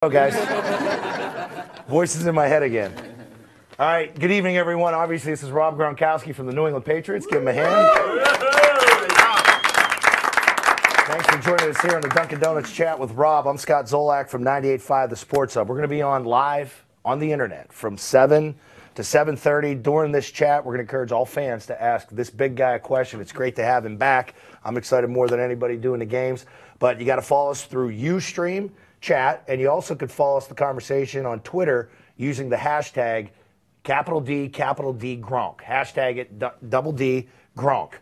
Oh, guys. Voices in my head again. All right, good evening, everyone. Obviously, this is Rob Gronkowski from the New England Patriots. Give him a hand. Thanks for joining us here on the Dunkin' Donuts Chat with Rob. I'm Scott Zolak from 98.5 The Sports Hub. We're going to be on live on the internet from 7 to 7:30. During this chat, we're going to encourage all fans to ask this big guy a question. It's great to have him back. I'm excited more than anybody doing the games. But you got to follow us through Ustream Chat, and you also could follow us the conversation on Twitter using the hashtag capital D Gronk. Hashtag it double D Gronk.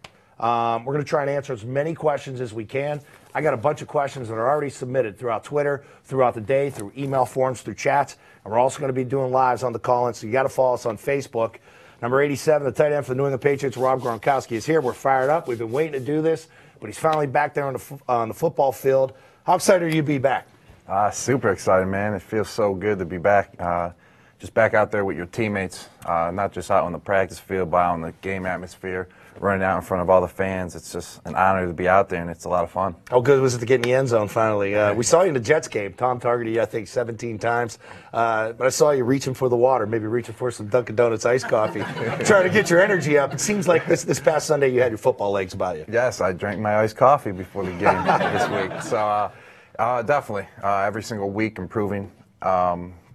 We're going to try and answer as many questions as we can. I got a bunch of questions that are already submitted throughout Twitter, throughout the day, through email forms, through chats, and we're also going to be doing lives on the call-in, so you got to follow us on Facebook. Number 87, the tight end for the New England Patriots, Rob Gronkowski, is here. We're fired up. We've been waiting to do this, but he's finally back there on the football field. How excited are you to be back? Super excited, man. It feels so good to be back. Just back out there with your teammates, not just out on the practice field, but out on the game atmosphere, running out in front of all the fans. It's just an honor to be out there, and it's a lot of fun. How good was it to get in the end zone finally? We saw you in the Jets game. Tom targeted you, I think, 17 times. But I saw you reaching for the water, maybe reaching for some Dunkin' Donuts iced coffee, trying to get your energy up. It seems like this past Sunday you had your football legs about you. Yes, I drank my iced coffee before the game this week. So definitely, every single week improving.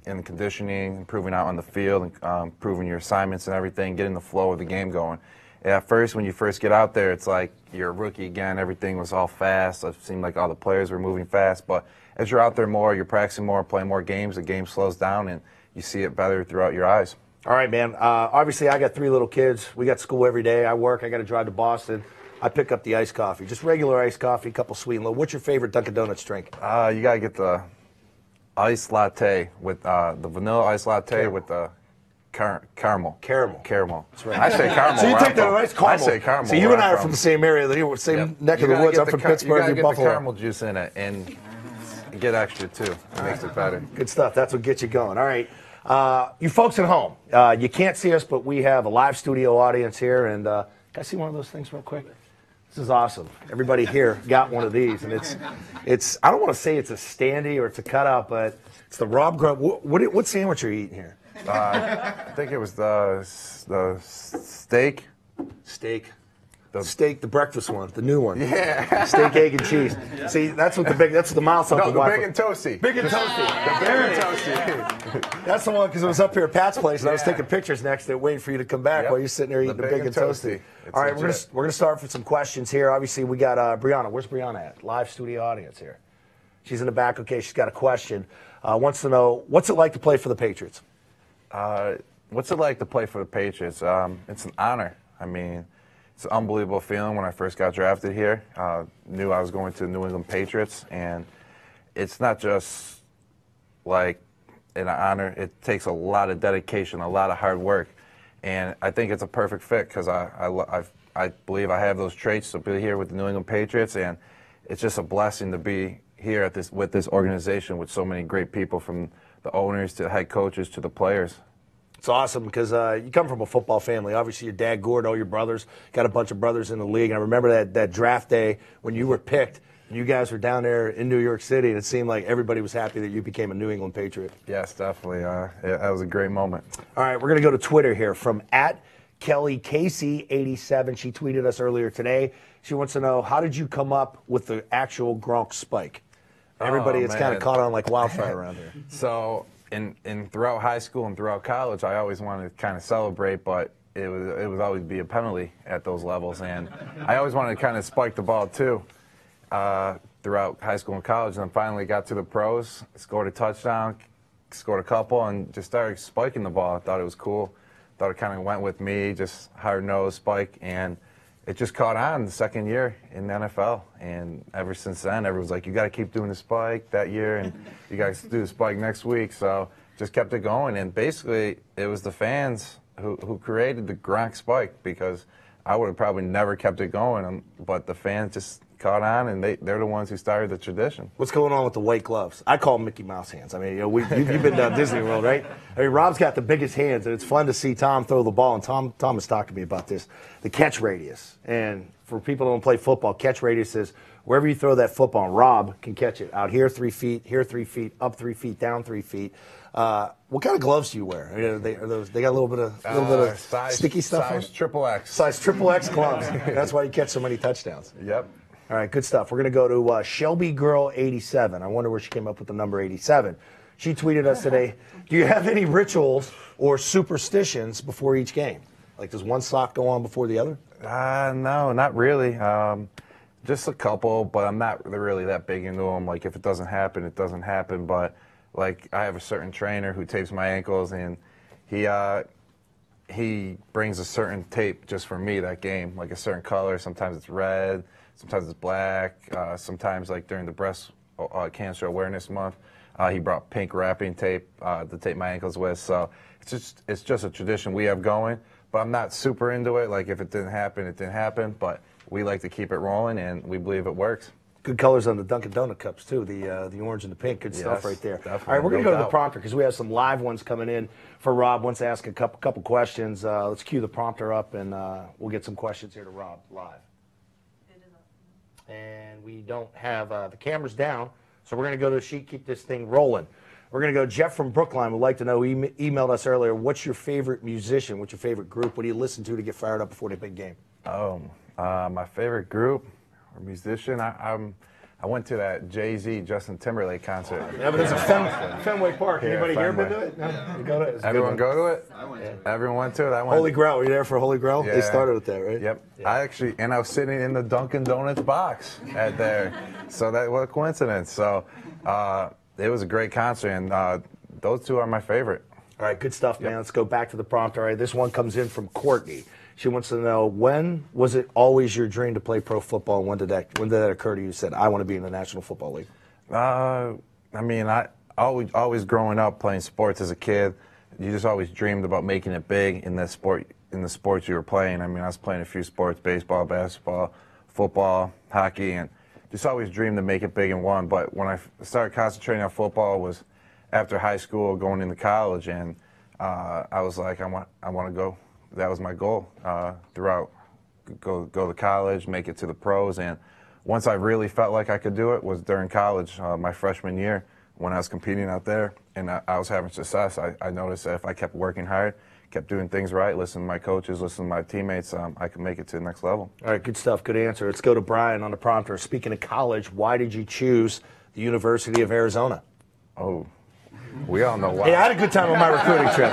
In the conditioning, improving out on the field, improving your assignments and everything, getting the flow of the game going. At first, when you first get out there, it's like you're a rookie again. Everything was all fast. It seemed like all the players were moving fast. But as you're out there more, you're practicing more, playing more games, the game slows down, and you see it better throughout your eyes. All right, man. Obviously, I got 3 little kids. We got school every day. I work. I got to drive to Boston. I pick up the iced coffee, just regular iced coffee, a couple sweet and low. What's your favorite Dunkin' Donuts drink? You got to get the iced latte with the vanilla iced latte with the caramel. Caramel. That's right. I say caramel. So you take that nice caramel. I say caramel. So you and I are from the same area, the same neck of the woods. I'm from Pittsburgh. You gotta get Buffalo. the caramel juice in it and get extra too. It makes it better. Good stuff. That's what gets you going. All right. You folks at home, you can't see us, but we have a live studio audience here. And can I see one of those things real quick? This is awesome. Everybody here got one of these, and it's. I don't want to say it's a standee or it's a cutout, but it's the Rob Grunt. What sandwich are you eating here? I think it was the steak. Steak, the breakfast one, the new one. Yeah. Steak, egg, and cheese. See, that's what the mouth's up. No, the big and toasty. Big and toasty. The big and toasty. That's the one, because it was up here at Pat's place, and I was taking pictures next to it, waiting for you to come back while you're sitting there eating the big and toasty. All right, we're gonna start with some questions here. Obviously, we got Brianna. Where's Brianna at? Live studio audience here. She's in the back. Okay, she's got a question. Wants to know, what's it like to play for the Patriots? What's it like to play for the Patriots? It's an honor. I mean, it's an unbelievable feeling. When I first got drafted here, knew I was going to the New England Patriots, and it's not just like an honor. It takes a lot of dedication, a lot of hard work, and I think it's a perfect fit because I believe I have those traits to be here with the New England Patriots, and it's just a blessing to be here at with this organization with so many great people, from the owners to the head coaches to the players. It's awesome because you come from a football family. Obviously, your dad, Gord, all your brothers, got a bunch of brothers in the league. And I remember that draft day when you were picked, and you guys were down there in New York City, and it seemed like everybody was happy that you became a New England Patriot. Yes, definitely. That was a great moment. All right, we're going to go to Twitter here from @KellyCasey87. She tweeted us earlier today. She wants to know, how did you come up with the actual Gronk spike? Everybody, it's kind of caught on like wildfire around here. So, in throughout high school and throughout college, I always wanted to kind of celebrate, but it would always be a penalty at those levels, and I always wanted to kind of spike the ball too throughout high school and college. And then finally got to the pros, scored a touchdown, scored a couple, and just started spiking the ball. I thought it was cool. Thought it kind of went with me, just hard-nosed spike, and it just caught on the second year in the NFL, and ever since then, everyone's like, you got to keep doing the spike that year, and you guys do the spike next week. So just kept it going, and basically it was the fans who created the Gronk spike, because I would have probably never kept it going, but the fans just caught on, and they're the ones who started the tradition. What's going on with the white gloves? I call them Mickey Mouse hands. I mean, you've been down Disney World, right? I mean, Rob's got the biggest hands, and it's fun to see Tom throw the ball. And Tom has talked to me about this, the catch radius. And for people who don't play football, catch radius is wherever you throw that football. Rob can catch it out here 3 feet, here 3 feet, up 3 feet, down 3 feet. What kind of gloves do you wear? They got a little bit of size, sticky stuff on size it? triple X. Size triple X gloves. That's why you catch so many touchdowns. Yep. All right, good stuff. We're going to go to Shelby Girl 87. I wonder where she came up with the number 87. She tweeted us today, do you have any rituals or superstitions before each game? Like, does one sock go on before the other? No, not really. Just a couple, but I'm not really that big into them. Like, if it doesn't happen, it doesn't happen. But, like, I have a certain trainer who tapes my ankles, and he brings a certain tape just for me that game, like a certain color. Sometimes it's red, sometimes it's black. Sometimes, like, during the Breast Cancer Awareness Month, he brought pink wrapping tape to tape my ankles with. So it's just a tradition we have going. But I'm not super into it. Like, if it didn't happen, it didn't happen. But we like to keep it rolling, and we believe it works. Good colors on the Dunkin' Donut cups, too, the orange and the pink. Good stuff right there. Definitely. All right, we're going to No go to the doubt. prompter because we have some live ones coming in for Rob. Wants to ask a couple questions. Let's cue the prompter up, and we'll get some questions here to Rob live. And we don't have the cameras down, so we're going to go to the sheet, keep this thing rolling. We're going to go, Jeff from Brookline would like to know, he emailed us earlier, what's your favorite musician? What's your favorite group? What do you listen to get fired up before the big game? My favorite group or musician, I went to that Jay-Z, Justin Timberlake concert. Yeah, but it's a Fenway Park. Yeah, Anybody here been Fenway. to it? No? You go to it? It's a good Everyone one. go to it? I went to it. Everyone went to it? I went. Holy Grail. Were you there for Holy Grail? They Yeah. started with that, right? Yep. Yeah. I was sitting in the Dunkin' Donuts box at there. So what a coincidence. So it was a great concert, and those two are my favorite. All right, good stuff, man. Let's go back to the prompt. All right, this one comes in from Courtney. She wants to know, when was it always your dream to play pro football, and when did that occur to you? You said, I want to be in the National Football League. I always growing up playing sports as a kid, you just always dreamed about making it big in the sports you were playing. I mean, I was playing a few sports: baseball, basketball, football, hockey, and just always dreamed to make it big in one. But when I started concentrating on football was after high school, going into college, and I was like, I want to go. That was my goal throughout. Go to college, make it to the pros, and once I really felt like I could do it was during college, my freshman year, when I was competing out there, and I was having success. I noticed that if I kept working hard, kept doing things right, listening to my coaches, listening to my teammates, I could make it to the next level. All right, good stuff. Good answer. Let's go to Brian on the prompter. Speaking of college, why did you choose the University of Arizona? Oh, we all know why. Hey, I had a good time on my recruiting trip.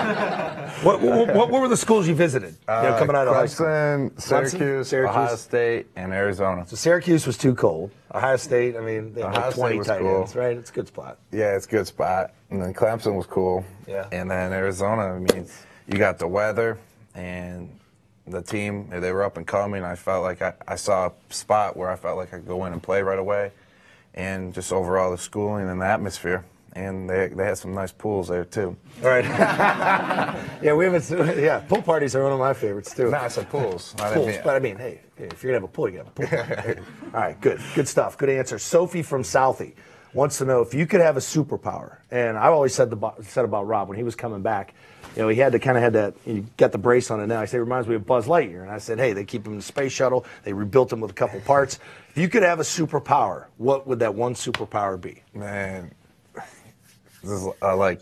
What were the schools you visited? Coming out of high school. Clemson, Syracuse, Ohio State, and Arizona. So Syracuse was too cold. Ohio State, I mean, they had Ohio like State 20 was tight cool. ends, right? It's a good spot. Yeah, it's a good spot. And then Clemson was cool. Yeah. And then Arizona, I mean, you got the weather and the team, they were up and coming. I felt like I saw a spot where I felt like I could go in and play right away. And just overall the schooling and the atmosphere. And they had some nice pools there, too. All right. Yeah, pool parties are one of my favorites, too. No, I said pools. Pools, but I mean, hey, if you're going to have a pool, you got a pool party. All right, good stuff. Good answer. Sophie from Southie wants to know if you could have a superpower. And I always said about Rob when he was coming back, he had that, you got the brace on it now. I said, it reminds me of Buzz Lightyear. And I said, hey, they keep him in the space shuttle. They rebuilt him with a couple parts. If you could have a superpower, what would that one superpower be? Man, this is like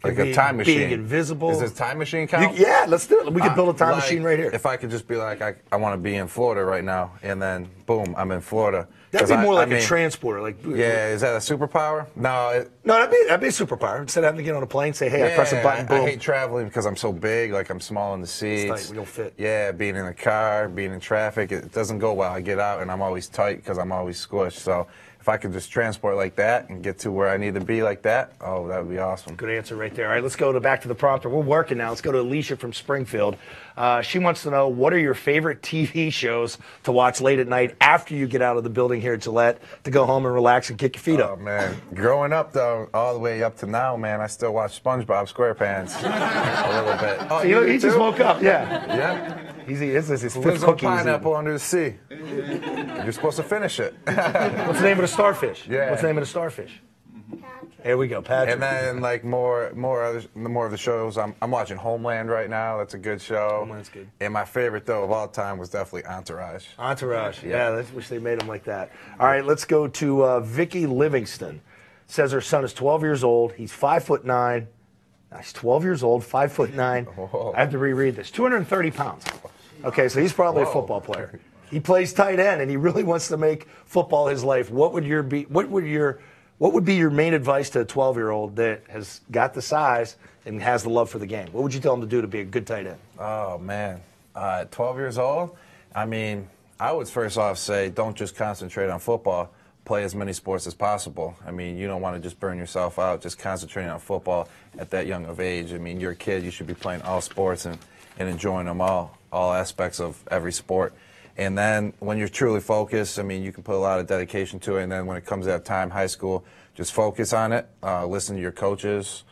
a time machine. Being invisible. Is this time machine count? Yeah, let's do it. We could build a time Like, machine right here. If I could just be like, I want to be in Florida right now, and then boom, I'm in Florida. That'd be 'Cause more like I mean, a transporter. Like, Yeah, is that a superpower? No. No, that'd be a superpower. Instead of having to get on a plane, say, hey, I press a button, boom. I hate traveling because I'm so big, like I'm small in the seats. tight, we don't fit. Yeah, being in a car, being in traffic, it doesn't go well. I get out and I'm always tight because I'm always squished. So if I could just transport like that and get to where I need to be like that, oh, that would be awesome. Good answer right there. All right, let's go back to the prompter. We're working now. Let's go to Alicia from Springfield. She wants to know, what are your favorite TV shows to watch late at night after you get out of the building here at Gillette to go home and relax and kick your feet Oh, up? man. Growing up, though, all the way up to now, man, I still watch SpongeBob SquarePants a little bit. Oh, He just woke up, yeah. Yeah. This is his Who fifth lives on cookie. he's eating. pineapple under the sea? You're supposed to finish it. What's the name of the starfish? Yeah. What's the name of the starfish? There we go, Patrick. And then like more of the shows. I'm watching Homeland right now. That's a good show. Homeland's good. And my favorite though of all time was definitely Entourage. Entourage. Yeah, I wish they made him like that. All right, let's go to Vicky Livingston. Says her son is 12 years old. He's 5'9". He's 12 years old, 5'9". Whoa. I have to reread this. 230 pounds. Okay, so he's probably a football player. He plays tight end, and he really wants to make football his life. What would be your main advice to a 12-year-old that has got the size and has the love for the game? What would you tell him to do to be a good tight end? Oh man, 12 years old. I mean, I would first off say don't just concentrate on football. Play as many sports as possible. I mean, you don't want to just burn yourself out just concentrating on football at that young of age. I mean, you're a kid. You should be playing all sports and enjoying them all aspects of every sport. And then when you're truly focused, I mean, you can put a lot of dedication to it. And then when it comes to that time, high school, just focus on it. Listen to your coaches,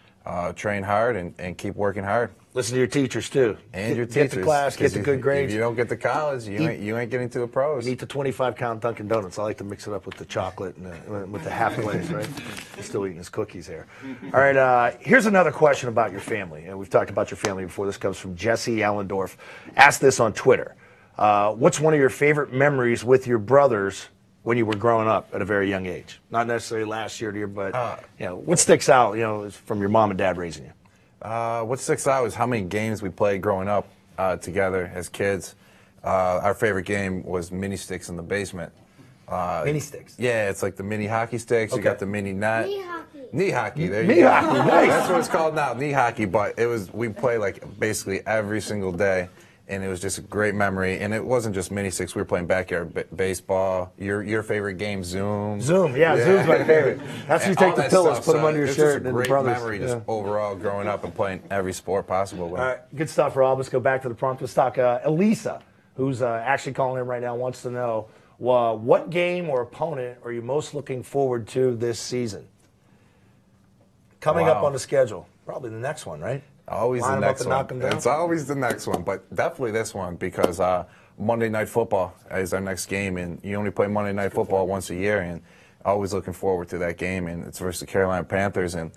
train hard, and keep working hard. Listen to your teachers, too. And your teachers. Get to class, get the good grades. If you don't get to college, you ain't getting to the pros. Eat the 25-count Dunkin' Donuts. I like to mix it up with the chocolate and with the half glaze, right? He's still eating his cookies here. All right, here's another question about your family. And we've talked about your family before. This comes from Jesse Allendorf. Asked this on Twitter. What's one of your favorite memories with your brothers when you were growing up at a very young age? Not necessarily last year, but what sticks out, from your mom and dad raising you? What sticks out is how many games we played growing up together as kids. Our favorite game was mini sticks in the basement. Mini sticks? Yeah, it's like the mini hockey sticks. Okay. You got the mini net. Knee hockey. Knee hockey. There you Knee go. hockey, nice. That's what it's called now, knee hockey. But we played like basically every single day. And it was just a great memory. And it wasn't just mini sticks. We were playing backyard baseball. Your favorite game, Zoom. Zoom's my favorite. That's when you take all the that pillows, stuff. put them So under your it's shirt, just a and the great brothers. memory just overall growing up and playing every sport possible. All right, good stuff, Rob. Let's go back to the prompt. Let's talk Elisa, who's actually calling in right now, wants to know what game or opponent are you most looking forward to this season? Coming up Wow. on the schedule. Probably the next one, right? Always Line the 'em up next and one. knock 'em down? It's always the next one, but definitely this one because Monday Night Football is our next game, and you only play Monday Night Football once a year, and always looking forward to that game. And it's versus the Carolina Panthers, and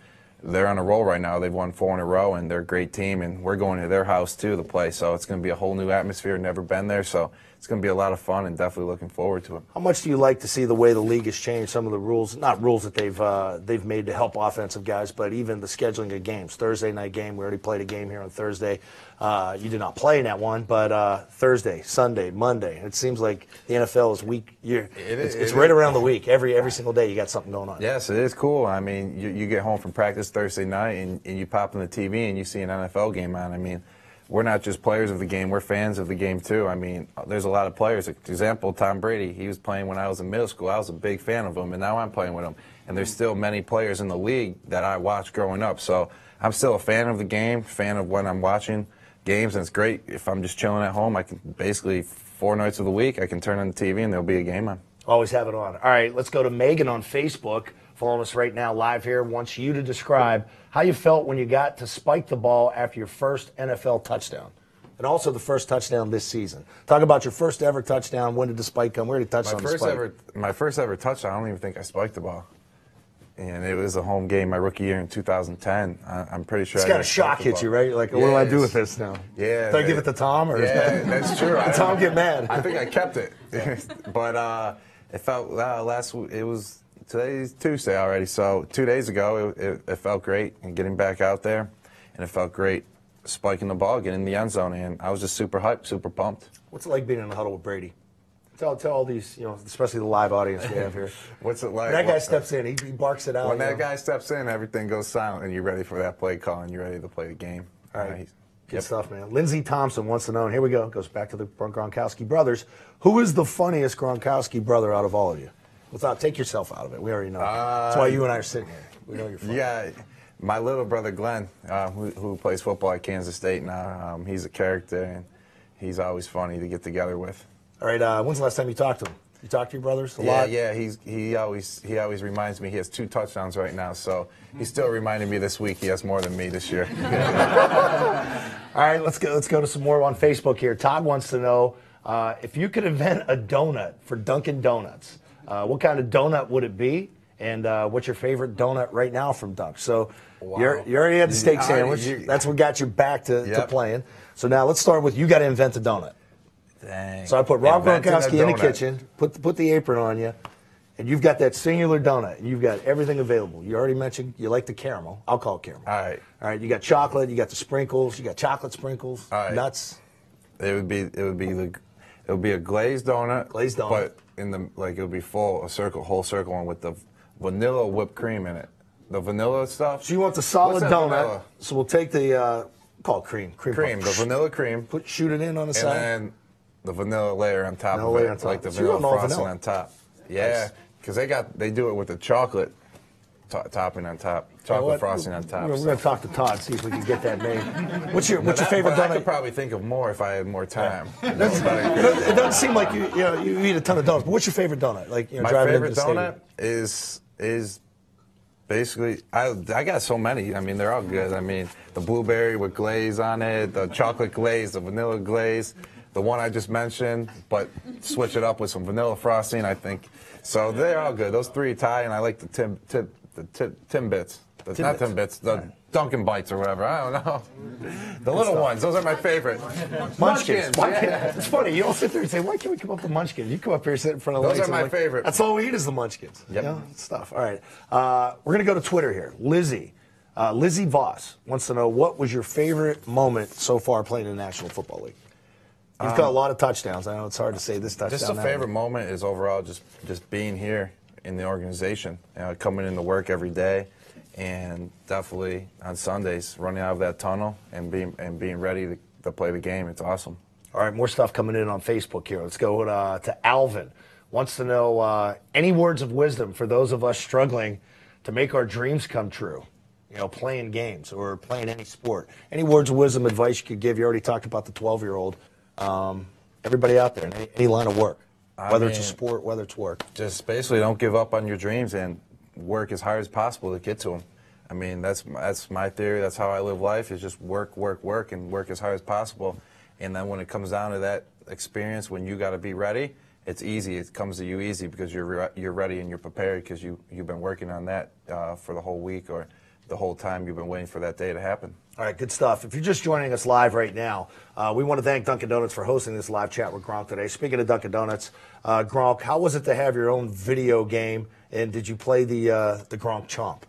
they're on a roll right now. They've won 4 in a row, and they're a great team, and we're going to their house too to play. So it's going to be a whole new atmosphere. Never been there, so it's going to be a lot of fun, and definitely looking forward to it. How much do you like to see the way the league has changed some of the rules, not rules that they've made to help offensive guys, but even the scheduling of games? Thursday night game, we already played a game here on Thursday. You did not play in that one, but Thursday, Sunday, Monday. It seems like the NFL is week. It's right around the week. Every single day you got something going on. Yes, it is cool. I mean, you get home from practice Thursday night, and you pop on the TV and you see an NFL game on. I mean, we're not just players of the game, we're fans of the game too. I mean, there's a lot of players. Example, Tom Brady, he was playing when I was in middle school. I was a big fan of him, and now I'm playing with him. And there's still many players in the league that I watched growing up. So I'm still a fan of the game, fan of when I'm watching games, and it's great. If I'm just chilling at home, I can basically 4 nights of the week, I can turn on the TV and there'll be a game on. Always have it on. All right, let's go to Megan on Facebook, following us right now live here. Wants you to describe how you felt when you got to spike the ball after your first NFL touchdown, and also the first touchdown this season. Talk about your first ever touchdown. When did the spike come? Where did you touch on the spike? My first ever touchdown, I don't even think I spiked the ball. And it was a home game my rookie year in 2010. I'm pretty sure. It's got a shock hit you, right? You're like, what do I do with this now? Yeah. Do I give it to Tom? Or yeah, that's true. Did Tom get mad? I think I kept it. But it felt last week. It was today's Tuesday already, so 2 days ago it felt great and getting back out there, and it felt great spiking the ball, getting in the end zone, and I was just super hyped, super pumped. What's it like being in the huddle with Brady? Tell all these, especially the live audience we have here. What's it like? When that guy steps in, he barks it out. When that guy steps in, everything goes silent, and you're ready for that play call, and you're ready to play the game. All right. Good stuff, man. Lindsey Thompson wants to know, and here we go. Goes back to the Gronkowski brothers. Who is the funniest Gronkowski brother out of all of you? Take yourself out of it. We already know. That's why you and I are sitting here. We know you're funny. Yeah, my little brother Glenn, who plays football at Kansas State now, he's a character, and he's always funny to get together with. All right, when's the last time you talked to him? You talk to your brothers a lot? Yeah, he always reminds me. He has 2 touchdowns right now, so he's still reminding me this week he has more than me this year. All right, let's go to some more on Facebook here. Todd wants to know if you could invent a donut for Dunkin' Donuts, what kind of donut would it be, And what's your favorite donut right now from Dunk? So Wow. you already had the steak I- sandwich. you- That's what got you back to Yep. playing. So now let's start with you got to invent a donut. Dang. So I put Rob Inventing a Gronkowski in the donut. kitchen, put the apron on you, and you've got that singular donut, and you've got everything available. You already mentioned you like the caramel. I'll call it caramel. All right. All right. You got chocolate. You got the sprinkles. You got chocolate sprinkles. All right. Nuts. It would be a glazed donut. Glazed donut. But it would be full, whole circle one with the vanilla whipped cream in it. The vanilla stuff. So you want the solid What's that donut. vanilla? So we'll take the call it cream. Cream, the vanilla cream. Shoot it in on the And side. then the vanilla layer on top Vanilla of layer it, on top. like the So you vanilla want all frosting vanilla. on top. Yeah, because they do it with the chocolate topping on top, chocolate frosting on top. We're going to talk to Todd, see if we can get that made. What's your favorite I could donut? probably think of more if I had more time. It doesn't seem like you eat a ton of donuts. But what's your favorite donut? Like My driving into favorite the donut stadium. is basically I got so many. I mean, they're all good. I mean, the blueberry with glaze on it, the chocolate glaze, the vanilla glaze, the one I just mentioned, but switch it up with some vanilla frosting. I think so. They're all good. Those three tie, and I like the Timbits. Not Timbits. The Dunkin' Bites or whatever. I don't know. The little ones. Those are my favorite. Munchkins. Why yeah. can't, it's funny. You all sit there and say, "Why can't we come up with Munchkins?" You come up here and sit in front of Those lights are and my favorite. That's all we eat is the Munchkins. Yep. You know, stuff. All right. We're gonna go to Twitter here. Lizzie Voss wants to know what was your favorite moment so far playing in the National Football League. You've got a lot of touchdowns. I know it's hard to say this touchdown. Just a that favorite one. moment is overall just being here in the organization, coming into work every day, and definitely on Sundays running out of that tunnel and being ready to play the game. It's awesome. All right, more stuff coming in on Facebook here. Let's go to Alvin. Wants to know any words of wisdom for those of us struggling to make our dreams come true. You know, playing games or playing any sport. Any words of wisdom, advice you could give? You already talked about the 12-year-old. Everybody out there, in any line of work, whether it's a sport, whether it's work. Just basically don't give up on your dreams and work as hard as possible to get to them. I mean, that's my theory. That's how I live life, is just work, and work as hard as possible. And then when it comes down to that experience, when you got to be ready, it's easy. It comes to you easy because you're ready and you're prepared because you've been working on that for the whole week or the whole time you've been waiting for that day to happen. All right, good stuff. If you're just joining us live right now, we want to thank Dunkin' Donuts for hosting this live chat with Gronk today. Speaking of Dunkin' Donuts, Gronk, how was it to have your own video game, and did you play the Gronk Chomp?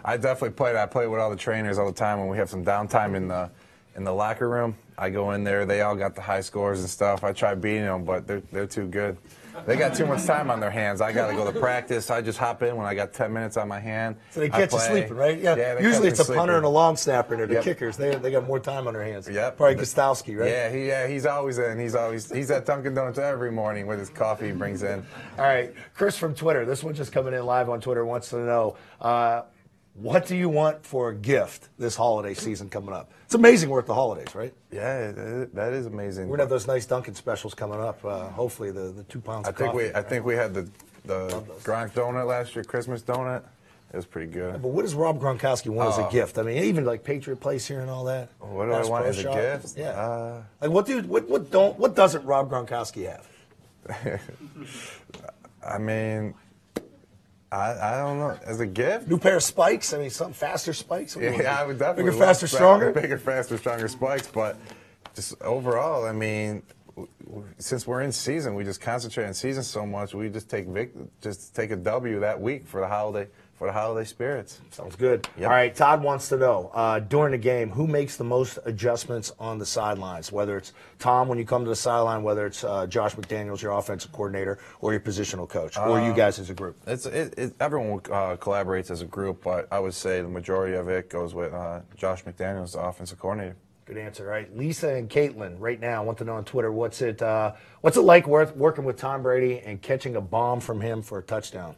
I definitely played. I play with all the trainers all the time when we have some downtime in the locker room. I go in there. They all got the high scores and stuff. I try beating them, but they're too good. They got too much time on their hands. I got to go to practice. I just hop in when I got 10 minutes on my hand. So they catch you sleeping, right? Yeah. They Usually catch it's me a punter sleeping. and a long snapper, and the Yep. kickers. They got more time on their hands. Yep. Probably Gostowski, right? Yeah, he's always in. He's at Dunkin' Donuts every morning with his coffee he brings in. All right, Chris from Twitter. This one just coming in live on Twitter wants to know, what do you want for a gift this holiday season coming up? It's amazing we're at the holidays, right? Yeah, that is amazing. We're gonna have those nice Dunkin' specials coming up. Hopefully, the 2 pounds. I think we had the Gronk donut last year, Christmas donut. It was pretty good. But what does Rob Gronkowski want as a gift? I mean, even like Patriot Place here and all that. What do I Bass want Pro as a Shop. gift? Yeah. Like what doesn't Rob Gronkowski have? I mean, I don't know. As a gift? New pair of spikes? I mean, something faster spikes? Yeah, I would definitely. Bigger, faster, stronger? Bigger, faster, stronger spikes. But just overall, I mean, since we're in season, we just concentrate on season so much. We just take a W that week for the holiday spirits. Sounds good. Yep. All right, Todd wants to know, during the game, who makes the most adjustments on the sidelines? Whether it's Tom when you come to the sideline, whether it's Josh McDaniels, your offensive coordinator, or your positional coach, or you guys as a group? Everyone collaborates as a group, but I would say the majority of it goes with Josh McDaniels, the offensive coordinator. Good answer. All right, Lisa and Caitlin right now want to know on Twitter, what's it like working with Tom Brady and catching a bomb from him for a touchdown?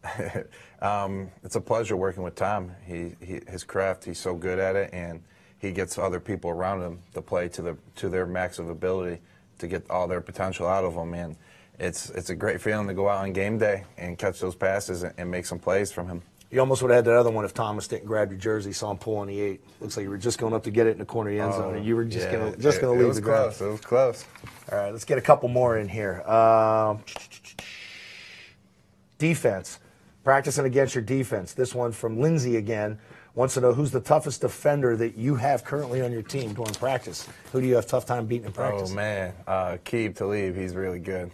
It's a pleasure working with Tom. His craft, he's so good at it, and he gets other people around him to play to their max of ability to get all their potential out of them. And it's a great feeling to go out on game day and catch those passes and make some plays from him. You almost would have had that other one if Thomas didn't grab your jersey, saw him pull on the 8. Looks like you were just going up to get it in the corner of the end zone, and you were just going to leave the ground. It was close. All right, let's get a couple more in here. Defense. Practicing against your defense. This one from Lindsay again. Wants to know who's the toughest defender that you have currently on your team during practice. Who do you have a tough time beating in practice? Oh, man. Keeb Talib, he's really good.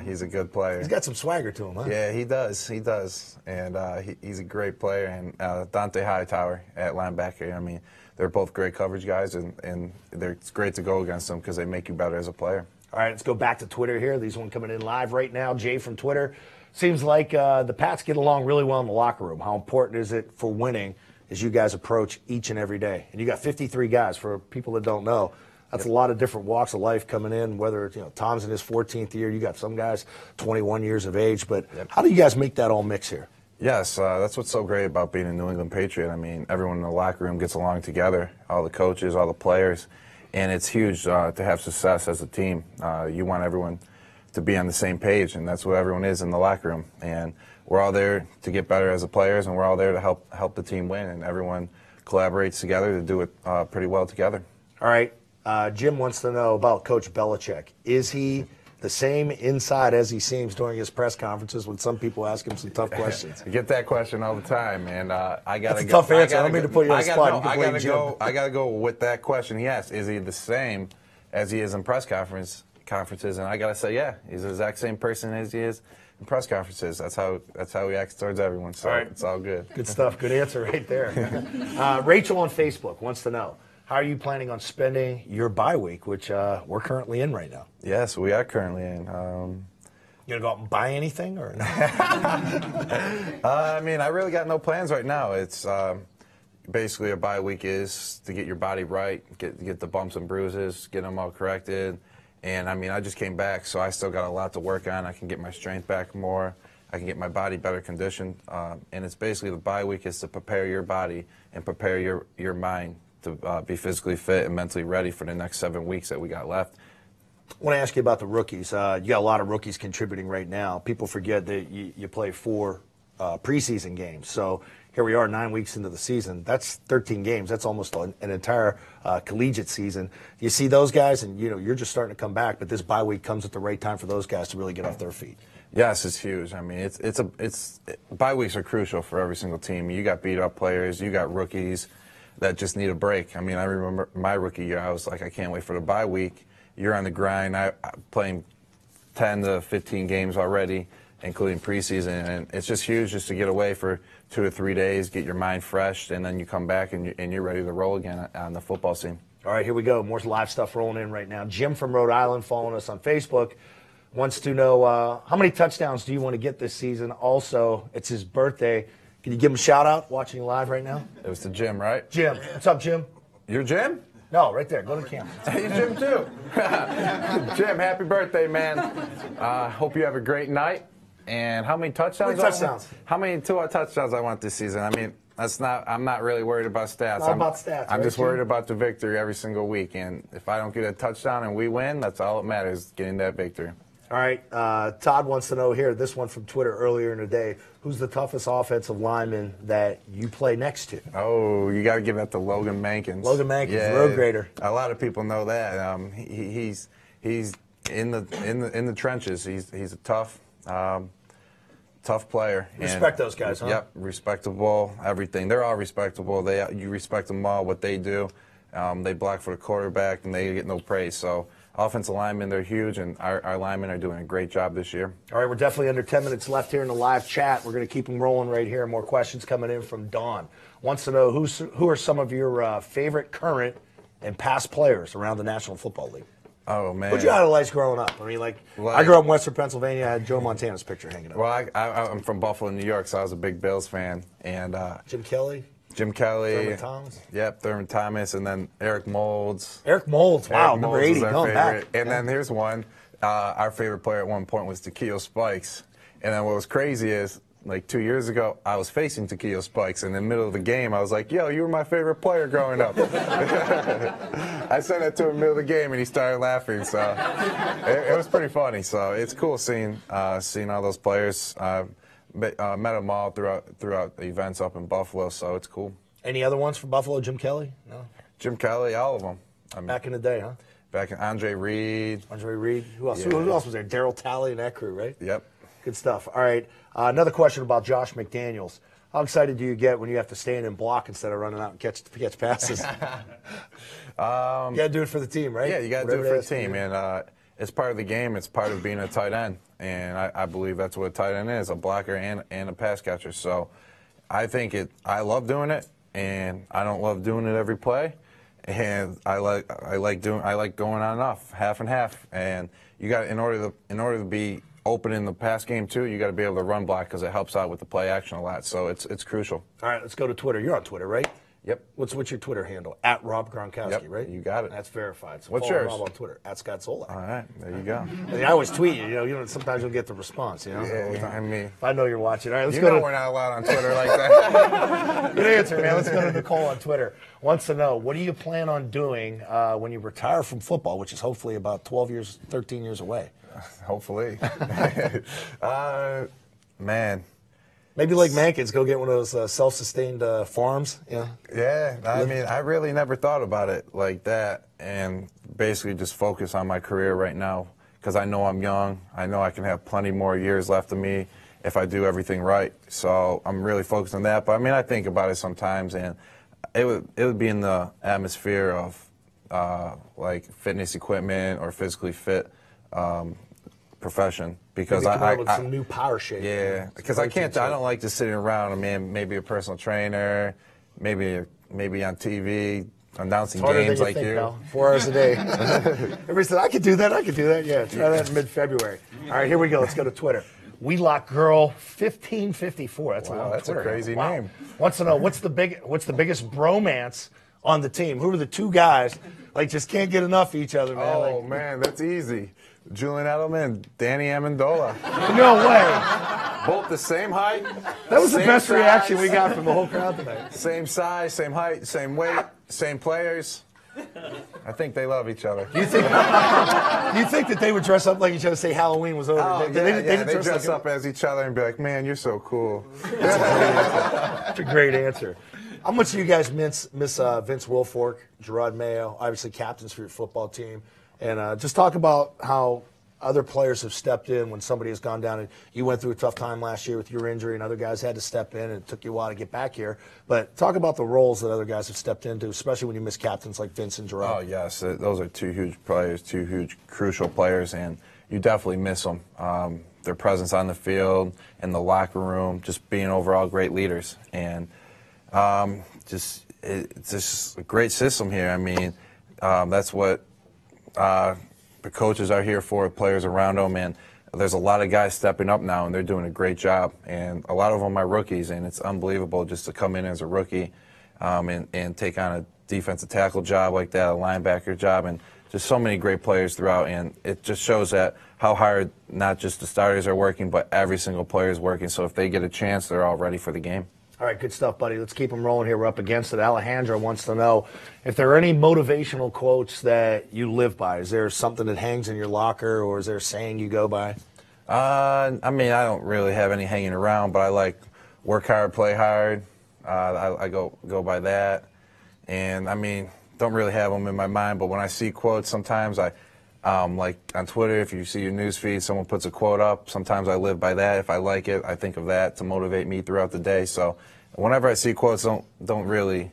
He's a good player. He's got some swagger to him, huh? Yeah, he does. He does. And he's a great player. And Dante Hightower at linebacker. I mean, they're both great coverage guys, and it's great to go against them because they make you better as a player. All right, let's go back to Twitter here. These one coming in live right now. Jay from Twitter. Seems like the Pats get along really well in the locker room. How important is it for winning as you guys approach each and every day? And you got 53 guys. For people that don't know, that's a lot of different walks of life coming in, whether it's, Tom's in his 14th year. You got some guys 21 years of age. But how do you guys make that all mix here? Yes, that's what's so great about being a New England Patriot. I mean, everyone in the locker room gets along together, all the coaches, all the players, and it's huge to have success as a team. You want everyone to be on the same page, and that's what everyone is in the locker room. And we're all there to get better as the players, and we're all there to help the team win, and everyone collaborates together to do it pretty well together. All right, Jim wants to know about Coach Belichick. Is he the same inside as he seems during his press conferences when some people ask him some tough questions? I get that question all the time, and I got That's a tough answer. I don't mean to put you on the spot. I gotta go with that question. Yes, is he the same as he is in press conferences? And I gotta say, yeah, he's the exact same person as he is in press conferences. That's how he acts towards everyone. So it's all good. Good stuff. Good answer right there. Rachel on Facebook wants to know, how are you planning on spending your bye week, which we're currently in right now? Yes, we are currently in. You gonna go out and buy anything, or no? I mean, I really got no plans right now. It's basically a bye week is to get your body right, get the bumps and bruises, get them all corrected. And I mean, I just came back, so I still got a lot to work on. I can get my strength back more. I can get my body better conditioned. And it's basically the bye week is to prepare your body and prepare your mind to be physically fit and mentally ready for the next 7 weeks that we got left. I want to ask you about the rookies. You got a lot of rookies contributing right now. People forget that you play 4 preseason games. So here we are 9 weeks into the season. That's 13 games. That's almost an entire collegiate season. You see those guys, and you're just starting to come back, but this bye week comes at the right time for those guys to really get off their feet. Yes, it's huge. I mean, bye weeks are crucial for every single team. You got beat up players, you got rookies that just need a break. I mean, I remember my rookie year, I was like, I can't wait for the bye week. You're on the grind. I'm playing 10 to 15 games already, including preseason, and it's just huge just to get away for 2 to 3 days, get your mind fresh, and then you come back and you're ready to roll again on the football scene. All right, here we go. More live stuff rolling in right now. Jim from Rhode Island, following us on Facebook, wants to know how many touchdowns do you want to get this season? Also, it's his birthday. Can you give him a shout out watching live right now? It was to Jim, right? Jim. What's up, Jim? You're Jim? No, right there. Go to the camera. Hey, Jim, too. Jim, happy birthday, man. Hope you have a great night. And how many touchdowns? How many touchdowns I want this season? I mean, I'm not really worried about stats. I'm just worried about the victory every single week. And if I don't get a touchdown and we win, that's all that matters, getting that victory. All right. Todd wants to know here, this one from Twitter earlier in the day, who's the toughest offensive lineman that you play next to? Oh, you got to give that to Logan Mankins. Logan Mankins, road grader. A lot of people know that. He's in the trenches. He's a tough player. Respect those guys, huh? Yep, respectable, everything. They're all respectable. You respect them all, what they do. They block for the quarterback, and they get no praise. So offensive linemen, they're huge, and our linemen are doing a great job this year. All right, we're definitely under 10 minutes left here in the live chat. We're going to keep them rolling right here. More questions coming in from Dawn. Wants to know who are some of your favorite current and past players around the National Football League? Oh, man. What'd you idolize growing up? I mean, I grew up in Western Pennsylvania. I had Joe Montana's picture hanging up. Well, I'm from Buffalo, New York, so I was a big Bills fan. And Jim Kelly? Thurman Thomas? Yep, Thurman Thomas, and then Eric Moulds. Eric Moulds, wow, number 80, going back. And then here's one. Our favorite player at one point was Takeo Spikes. And then what was crazy is, like 2 years ago, I was facing Takeo Spikes. And in the middle of the game, I was like, yo, you were my favorite player growing up. I said that to him in the middle of the game, and he started laughing. So it was pretty funny. So it's cool seeing all those players. Met them all throughout the events up in Buffalo, so it's cool. Any other ones from Buffalo? Jim Kelly? No. Jim Kelly, all of them. Back in the day, huh? Back in Andre Reed. Who else? Yeah. Who else was there? Daryl Talley and that crew, right? Yep. Good stuff. All right. Another question about Josh McDaniels. How excited do you get when you have to stand and block instead of running out and catch passes? You got to do it for the team, right? Yeah, you got to do it for the team. And it's part of the game. It's part of being a tight end. And I believe that's what a tight end is, a blocker and a pass catcher. So I think I love doing it, and I don't love doing it every play. And I like going on off, half and half. And you got in order to be open in the pass game too, you got to be able to run block because it helps out with the play action a lot. So it's crucial. All right, let's go to Twitter. You're on Twitter, right? Yep. What's your Twitter handle? At Rob Gronkowski, Yep, right? you got it. That's verified. So What's follow yours? Rob on Twitter at Scott Zolak. All right, there you go. I mean, I always tweet you. You know, sometimes you'll get the response. You know, Yeah, I mean, if I know you're watching. All right, let's you go know to. we're not allowed on Twitter like that. Good answer, man. Let's go to Nicole on Twitter. Wants to know, what do you plan on doing when you retire from football, which is hopefully about 13 years away? Hopefully. Man. Maybe like Mankins, go get one of those self-sustained farms. Yeah. Yeah, I mean, I really never thought about it like that, and basically just focus on my career right now because I know I'm young. I know I can have plenty more years left of me if I do everything right. So I'm really focused on that. But I mean, I think about it sometimes, and it would be in the atmosphere of like fitness equipment or physically fit profession because Maybe come out with some new power shake. Yeah, because I don't like just sitting around. I mean, maybe a personal trainer, maybe on TV announcing games like you. Now. 4 hours a day. Everybody said I could do that. Yeah, try that in mid-February. All right, here we go. Let's go to Twitter. Wheelock Girl 1554. That's a crazy name. Wants to know what's the biggest bromance on the team? Who are the two guys like just can't get enough of each other, man? Oh man, that's easy. Julian Edelman, Danny Amendola. No way. Both the same height. That was the best reaction we got from the whole crowd tonight. Same size, same height, same weight, same players. I think they love each other. Do you think that they would dress up like each other, say Halloween was over? Oh, they dress up as each other and be like, man, you're so cool. That's a great answer. How much do you guys miss Vince Wilfork, Gerard Mayo, obviously captains for your football team? And just talk about how other players have stepped in when somebody has gone down. And you went through a tough time last year with your injury, and other guys had to step in, and it took you a while to get back here. But talk about the roles that other guys have stepped into, especially when you miss captains like Vince and Gerard. Oh, yes. Those are two huge players, two huge crucial players, and you definitely miss them. Their presence on the field, in the locker room, just being overall great leaders. And it's just a great system here. I mean, that's what the coaches are here for, players around them, and there's a lot of guys stepping up now, and they're doing a great job. And a lot of them are rookies, and it's unbelievable just to come in as a rookie and take on a defensive tackle job like that, a linebacker job, and just so many great players throughout. And it just shows that how hard not just the starters are working, but every single player is working. So if they get a chance, they're all ready for the game. All right, good stuff, buddy. Let's keep them rolling here. We're up against it. Alejandra wants to know if there are any motivational quotes that you live by. Is there something that hangs in your locker, or is there a saying you go by? I mean, I don't really have any hanging around, but I like work hard, play hard. I go by that. And, I mean, don't really have them in my mind, but when I see quotes, sometimes like on Twitter, if you see your news feed, someone puts a quote up, sometimes I live by that. If I like it, I think of that to motivate me throughout the day. So whenever I see quotes, don't really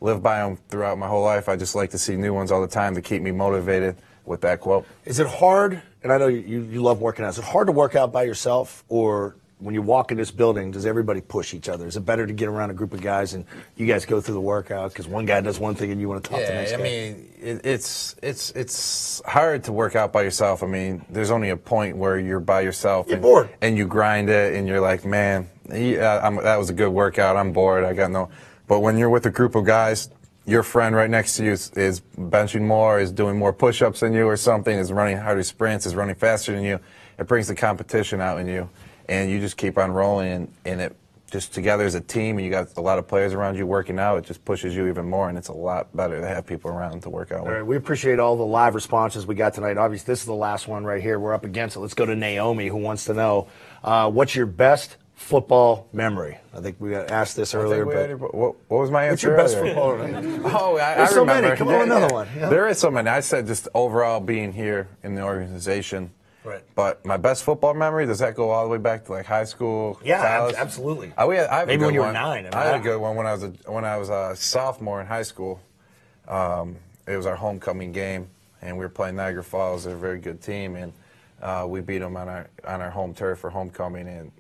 live by them throughout my whole life. I just like to see new ones all the time to keep me motivated with that quote. Is it hard, and I know you love working out, is it hard to work out by yourself, or when you walk in this building, does everybody push each other? Is it better to get around a group of guys and you guys go through the workout because one guy does one thing and you want to talk the next guy? I mean, it's hard to work out by yourself. I mean, there's only a point where you're by yourself. You're bored. And you grind it, and you're like, man, that was a good workout. I'm bored. I got no. But when you're with a group of guys, your friend right next to you is benching more, is doing more push-ups than you or something, is running harder sprints, is running faster than you. It brings the competition out in you. And you just keep on rolling, and it just together as a team, and you got a lot of players around you working out, it just pushes you even more, and it's a lot better to have people around to work out with. All right, we appreciate all the live responses we got tonight. Obviously, this is the last one right here. We're up against it. Let's go to Naomi, who wants to know, what's your best football memory? I think we got asked this earlier. What was my answer? What's your best football memory? Oh, There's I so remember. many. Come on, another one. Yeah. There is so many. I said just overall being here in the organization Right. But my best football memory, does that go all the way back to like high school? Yeah, college? absolutely. I have Maybe a good when you were one. 9. I had a good one when I was a sophomore in high school. It was our homecoming game, and we were playing Niagara Falls. They're a very good team, and we beat them on our home turf for homecoming. And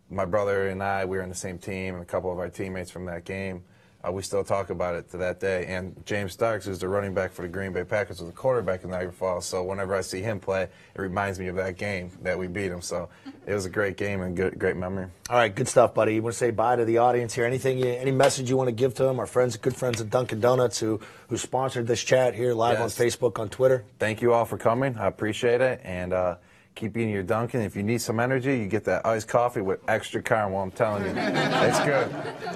my brother and I, we were in the same team, and a couple of our teammates from that game. We still talk about it to that day. And James Starks, who's the running back for the Green Bay Packers, was the quarterback in Niagara Falls. So whenever I see him play, it reminds me of that game that we beat him. So it was a great game and great memory. All right, good stuff, buddy. You want to say bye to the audience here? Any message you want to give to them? Our friends, good friends at Dunkin' Donuts who sponsored this chat here live on Facebook, on Twitter. Thank you all for coming. I appreciate it. And keep eating your Dunkin'. If you need some energy, you get that iced coffee with extra caramel. I'm telling you, it's good.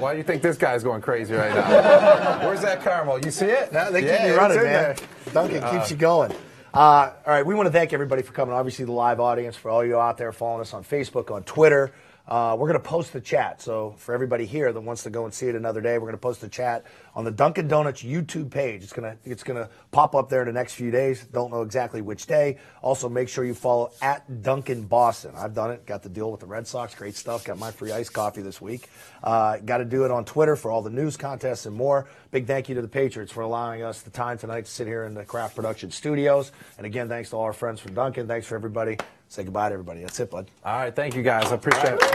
Why do you think this guy's going crazy right now? Where's that caramel? You see it? No, they keep me running, man. There. Dunkin' keeps you going. All right, we want to thank everybody for coming. Obviously, the live audience, for all you out there following us on Facebook, on Twitter. We're going to post the chat. So for everybody here that wants to go and see it another day, we're going to post the chat on the Dunkin' Donuts YouTube page. It's gonna pop up there in the next few days. Don't know exactly which day. Also, make sure you follow at Dunkin' Boston. I've done it. Got the deal with the Red Sox. Great stuff. Got my free iced coffee this week. Got to do it on Twitter for all the news, contests, and more. Big thank you to the Patriots for allowing us the time tonight to sit here in the Craft Production Studios. And again, thanks to all our friends from Dunkin'. Thanks for everybody. Say goodbye to everybody. That's it, bud. All right, thank you guys. I appreciate it.